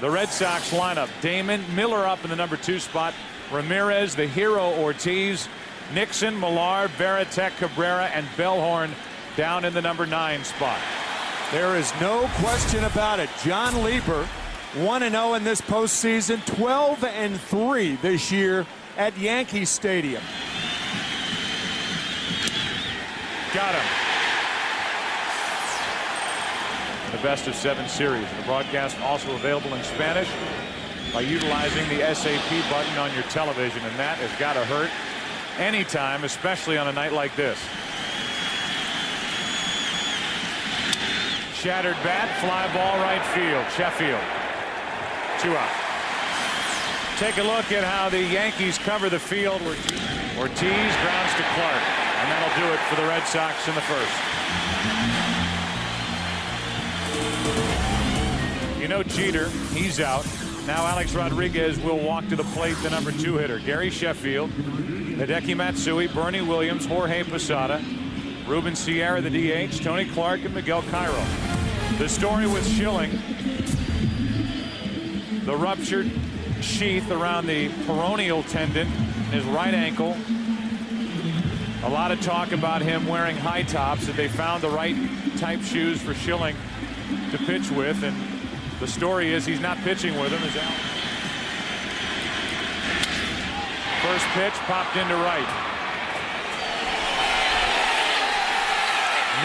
The Red Sox lineup: Damon, Miller up in the number 2 spot, Ramirez, the hero Ortiz, Nixon, Millar, Veritek, Cabrera, and Bellhorn down in the number 9 spot. There is no question about it. John Lieber, 1-0 in this postseason, 12-3 this year at Yankee Stadium. Got him. The best of 7 series. The broadcast also available in Spanish by utilizing the SAP button on your television, and that has got to hurt anytime, especially on a night like this. Shattered bat, fly ball right field. Sheffield. 2 out. Take a look at how the Yankees cover the field. Ortiz grounds to Clark, and that'll do it for the Red Sox in the first. You know Jeter, he's out. Now Alex Rodriguez will walk to the plate, the number 2 hitter. Gary Sheffield, Hideki Matsui, Bernie Williams, Jorge Posada, Ruben Sierra, the DH, Tony Clark, and Miguel Cairo. The story with Schilling: the ruptured sheath around the peroneal tendon in his right ankle. A lot of talk about him wearing high tops, that they found the right type shoes for Schilling to pitch with, and the story is he's not pitching with them. First pitch popped into right.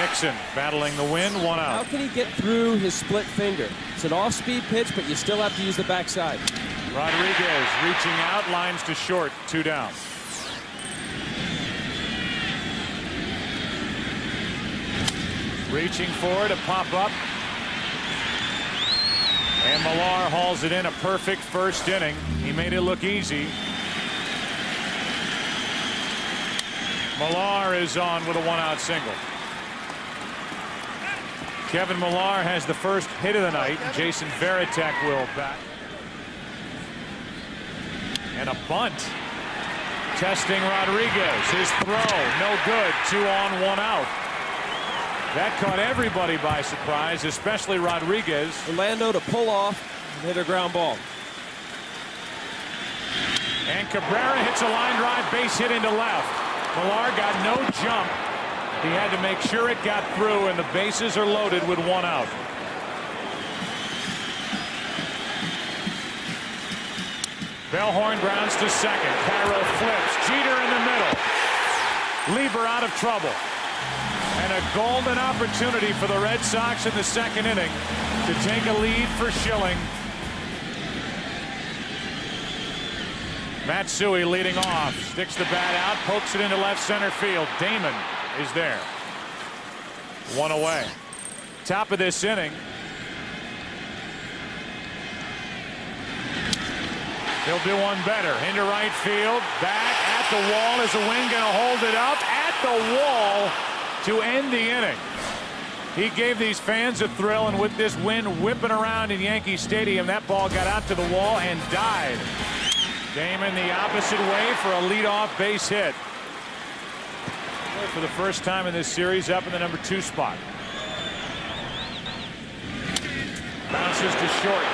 Nixon battling the wind, 1 out. How can he get through his split finger? It's an off-speed pitch, but you still have to use the backside. Rodriguez reaching out, lines to short, 2 down. Reaching forward, a pop up. And Millar hauls it in. A perfect first inning. He made it look easy. Millar is on with a 1-out single. Kevin Millar has the first hit of the night. Jason Veritek will bat. And a bunt. Testing Rodriguez. His throw, no good. 2 on, 1 out. That caught everybody by surprise, especially Rodriguez. Orlando to pull off and hit a ground ball. And Cabrera hits a line drive, base hit into left. Millar got no jump. He had to make sure it got through, and the bases are loaded with 1 out. Bellhorn grounds to second. Cairo flips. Jeter in the middle. Lieber out of trouble. And a golden opportunity for the Red Sox in the second inning to take a lead for Schilling. Matsui leading off, sticks the bat out, pokes it into left center field. Damon is there. 1 away. Top of this inning. He'll do one better. Into right field. Back at the wall. Is the wind going to hold it up? At the wall to end the inning. He gave these fans a thrill, and with this wind whipping around in Yankee Stadium, that ball got out to the wall and died. Damon the opposite way for a leadoff base hit. For the first time in this series, up in the number 2 spot. Bounces to short.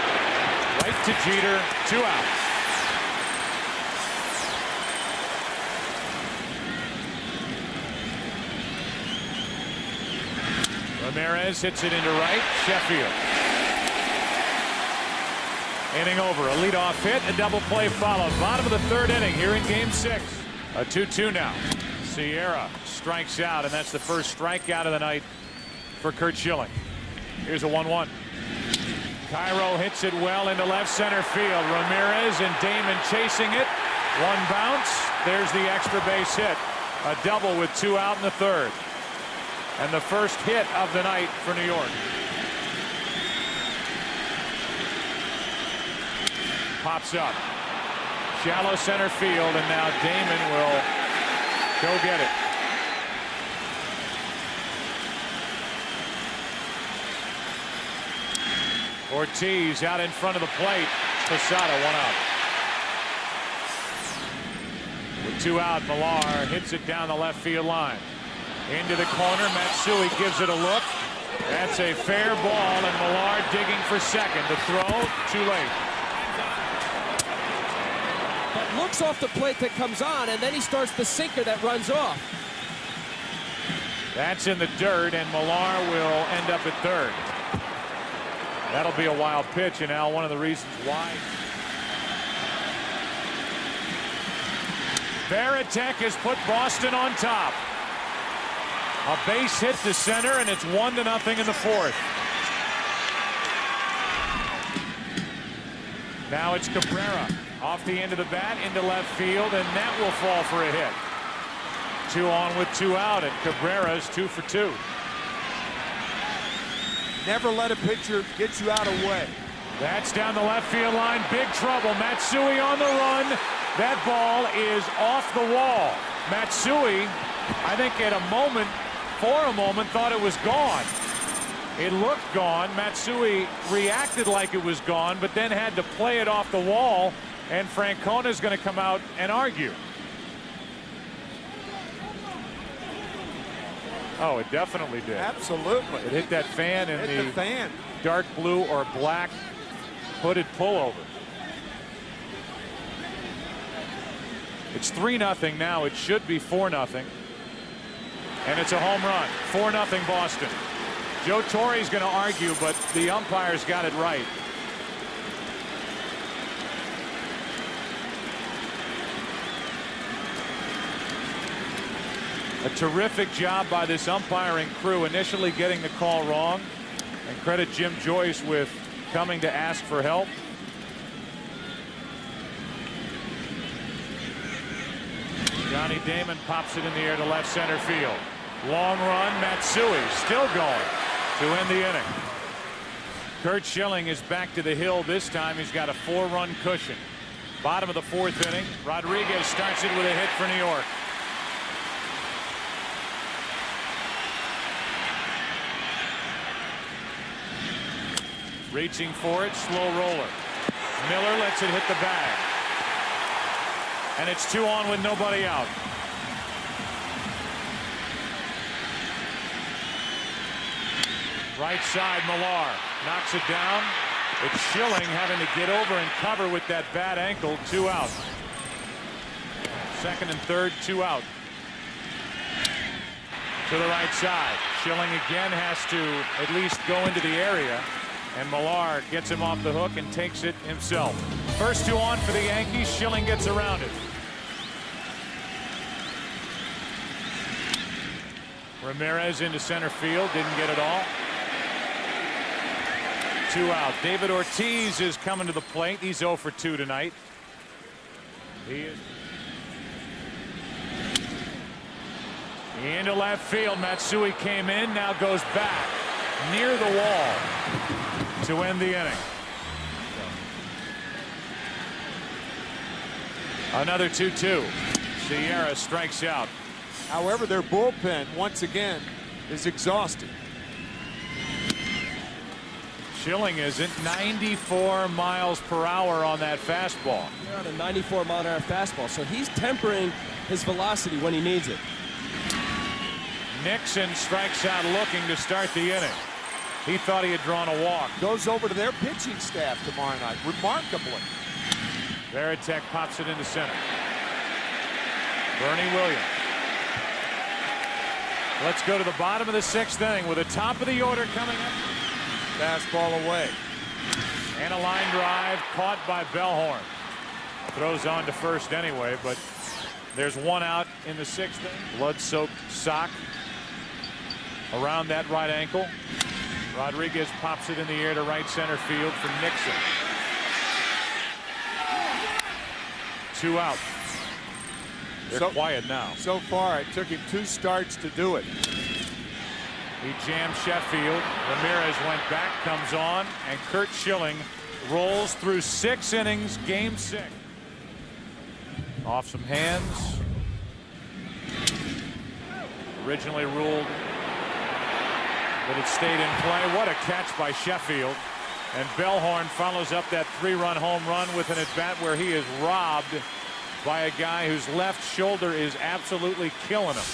Right to Jeter. 2 outs. Ramirez hits it into right. Sheffield. Inning over. A leadoff hit. A double play followed. Bottom of the 3rd inning here in Game 6. A 2-2 now. Sierra strikes out, and that's the first strikeout of the night for Curt Schilling. Here's a 1-1. Cairo hits it well into left center field. Ramirez and Damon chasing it. 1 bounce. There's the extra base hit. A double with 2 out in the 3rd. And the first hit of the night for New York. Pops up. Shallow center field, and now Damon will go get it. Ortiz out in front of the plate. Posada, 1 out. With 2 out, Millar hits it down the left field line. Into the corner. Matsui gives it a look. That's a fair ball, and Millard digging for second. The throw, too late. But looks off the plate that comes on, and then he starts the sinker that runs off. That's in the dirt, and Millard will end up at third. That'll be a wild pitch, and now one of the reasons why. Varitek has put Boston on top. A base hit to center, and it's 1-0 in the fourth. Now it's Cabrera off the end of the bat into left field, and that will fall for a hit. 2 on with 2 out, and Cabrera's 2 for 2. Never let a pitcher get you out of the way. That's down the left field line. Big trouble. Matsui on the run. That ball is off the wall. Matsui, I think for a moment, thought it was gone. It looked gone. Matsui reacted like it was gone, but then had to play it off the wall, and Francona's going to come out and argue. Oh, it definitely did. Absolutely. It hit that fan in the fan. Dark blue or black hooded pullover. It's 3-0 now. It should be 4-0. And it's a home run. 4-0 Boston. Joe Torre's going to argue, but the umpires got it right. A terrific job by this umpiring crew, initially getting the call wrong, and credit Jim Joyce with coming to ask for help. Johnny Damon pops it in the air to left center field. Long run. Matsui still going to end the inning. Curt Schilling is back to the hill. This time he's got a 4-run cushion. Bottom of the fourth inning. Rodriguez starts it with a hit for New York. Reaching for it, slow roller. Miller lets it hit the bag. And it's 2 on with nobody out. Right side, Millar knocks it down. It's Schilling having to get over and cover with that bad ankle. 2 out. Second and third, 2 out. To the right side. Schilling again has to at least go into the area. And Millar gets him off the hook and takes it himself. First 2 on for the Yankees. Schilling gets around it. Ramirez into center field. Didn't get it all. 2 out. David Ortiz is coming to the plate. He's 0 for 2 tonight. He is into left field. Matsui came in. Now goes back near the wall to end the inning. Another 2-2. Sierra strikes out. However, their bullpen once again is exhausted. Schilling isn't. 94 miles per hour on that fastball. They're on a 94-mile-an-hour fastball, so he's tempering his velocity when he needs it. Nixon strikes out looking to start the inning. He thought he had drawn a walk. Goes over to their pitching staff tomorrow night, remarkably. Varitek pops it into center. Bernie Williams. Let's go to the bottom of the 6th inning with the top of the order coming up. Fastball away. And a line drive caught by Bellhorn. Throws on to first anyway, but there's 1 out in the 6th inning. Blood-soaked sock around that right ankle. Rodriguez pops it in the air to right center field for Nixon. 2 out. They're quiet now. So far, it took him 2 starts to do it. He jammed Sheffield. Ramirez went back, comes on, and Curt Schilling rolls through 6 innings, game 6. Off some hands. Originally ruled that it stayed in play. What a catch by Sheffield. And Bellhorn follows up that 3-run home run with an at-bat where he is robbed by a guy whose left shoulder is absolutely killing him.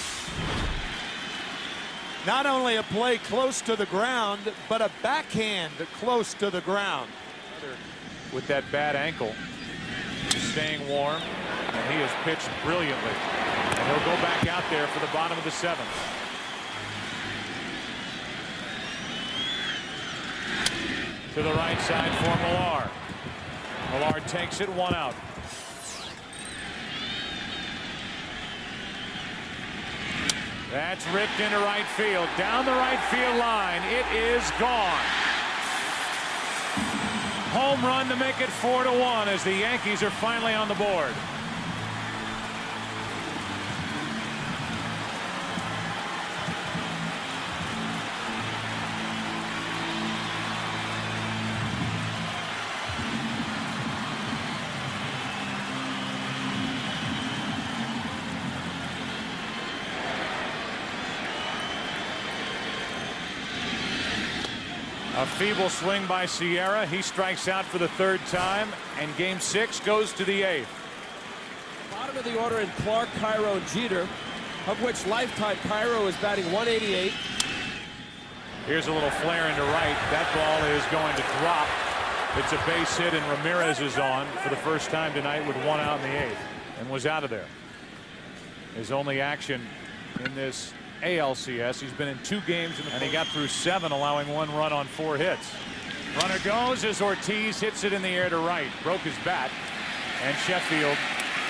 Not only a play close to the ground, but a backhand close to the ground. With that bad ankle, staying warm, and he has pitched brilliantly. And he'll go back out there for the bottom of the 7th. To the right side for Millar. Millar takes it, 1 out. That's ripped into right field. Down the right field line. It is gone. Home run to make it 4-1 as the Yankees are finally on the board. A feeble swing by Sierra. He strikes out for the 3rd time, and Game 6 goes to the 8th. Bottom of the order in Clark, Cairo, and Jeter, of which lifetime Cairo is batting 188. Here's a little flare into right. That ball is going to drop. It's a base hit, and Ramirez is on for the first time tonight with 1 out in the 8th, and was out of there. His only action in this ALCS. He's been in 2 games, and he got through 7, allowing 1 run on 4 hits. Runner goes as Ortiz hits it in the air to right. Broke his bat, and Sheffield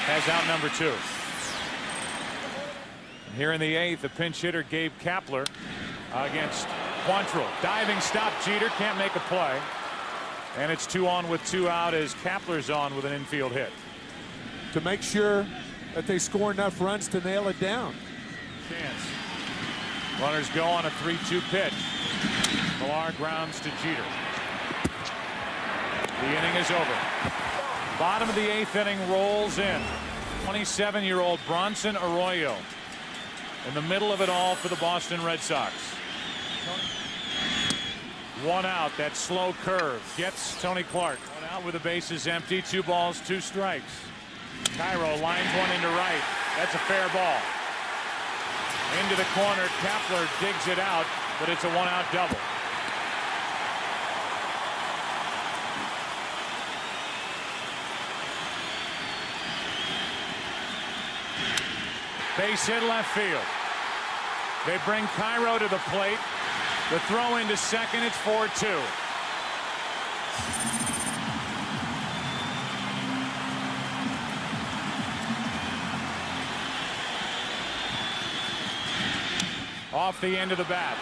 has out number 2. And here in the 8th, the pinch hitter Gabe Kapler against Quantrill. Diving stop. Jeter can't make a play, and it's 2 on with 2 out as Kapler's on with an infield hit. To make sure that they score enough runs to nail it down. Chance. Runners go on a 3-2 pitch. Millar grounds to Jeter. The inning is over. Bottom of the 8th inning rolls in. 27-year-old Bronson Arroyo in the middle of it all for the Boston Red Sox. 1 out. That slow curve gets Tony Clark. 1 out with the bases empty. 2 balls, 2 strikes. Cairo lines 1 into right. That's a fair ball. Into the corner. Kapler digs it out, but it's a 1-out double. Base hit left field. They bring Cairo to the plate. The throw into second. It's 4-2. Off the end of the bat.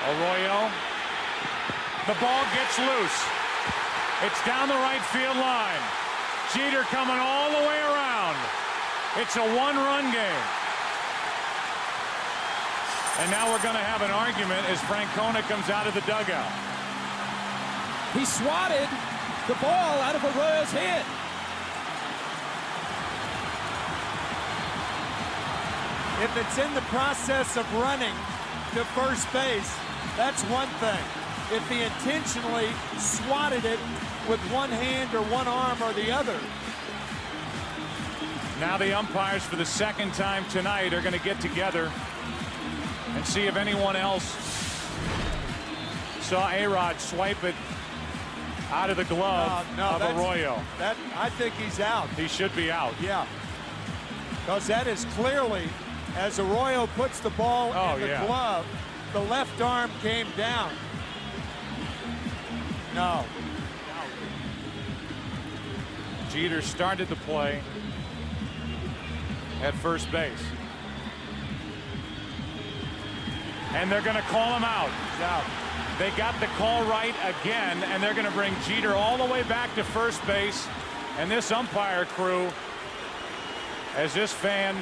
Arroyo. The ball gets loose. It's down the right field line. Jeter coming all the way around. It's a 1-run game. And now we're going to have an argument as Francona comes out of the dugout. He swatted the ball out of Arroyo's hand. If it's in the process of running to first base, that's one thing. If he intentionally swatted it with one hand or one arm or the other. Now the umpires for the 2nd time tonight are going to get together and see if anyone else saw ARod swipe it out of the glove of Arroyo. I think he's out. He should be out. Yeah. Because that is clearly, as Arroyo puts the ball in the glove, the left arm came down. No. Jeter started the play at first base. And they're going to call him out. Yeah. They got the call right again, and they're going to bring Jeter all the way back to first base. And this umpire crew, as this fan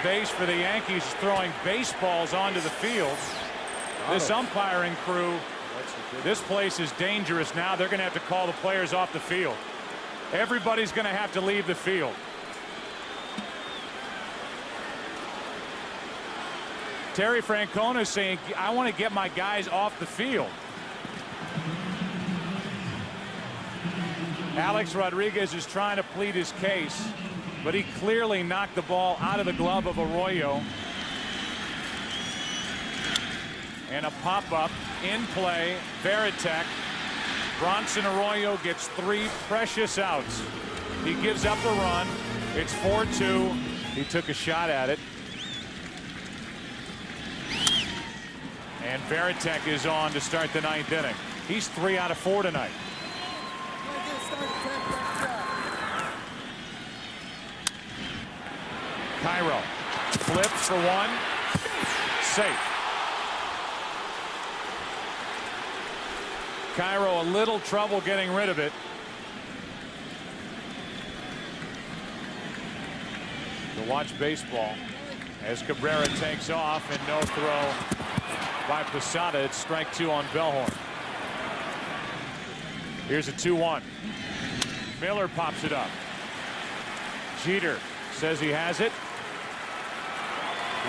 base for the Yankees is throwing baseballs onto the field, this umpiring crew, this place is dangerous now. They're going to have to call the players off the field. Everybody's going to have to leave the field. Terry Francona is saying, I want to get my guys off the field. Alex Rodriguez is trying to plead his case, but he clearly knocked the ball out of the glove of Arroyo. And a pop-up in play. Veritek. Bronson Arroyo gets 3 precious outs. He gives up a run. It's 4-2. He took a shot at it. And Veritek is on to start the 9th inning. He's 3 out of 4 tonight. Cairo flips for 1. Safe. Cairo a little trouble getting rid of it. To watch baseball as Cabrera takes off and no throw by Posada. It's strike 2 on Bellhorn. Here's a 2-1. Miller pops it up. Jeter says he has it.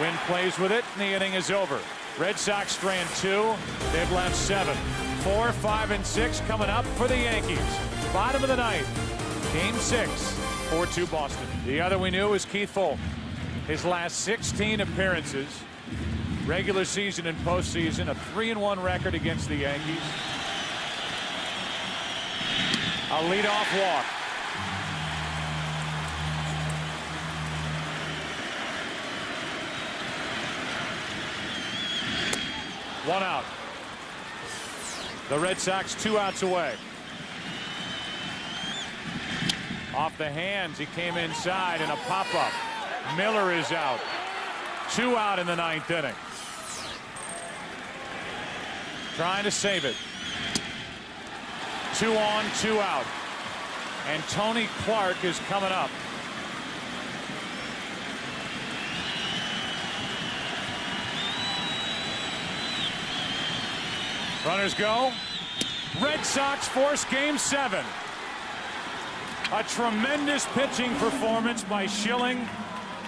Wynn plays with it, and the inning is over. Red Sox strand 2. They've left 7. 4, 5, and 6 coming up for the Yankees. Bottom of the 9th. Game 6. 4-2 Boston. The other we knew was Keith Foulke. His last 16 appearances, regular season and postseason, a 3-1 record against the Yankees. A leadoff walk. One out. The Red Sox 2 outs away. Off the hands, he came inside and a pop-up. Miller is out. 2 out in the 9th inning. Trying to save it. 2 on, 2 out. And Tony Clark is coming up. Runners go. Red Sox force Game 7. A tremendous pitching performance by Schilling,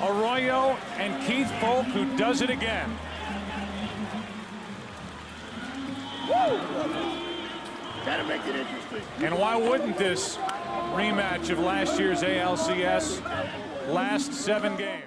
Arroyo, and Keith Foulke, who does it again. Woo! Gotta make it interesting. And why wouldn't this rematch of last year's ALCS last 7 games?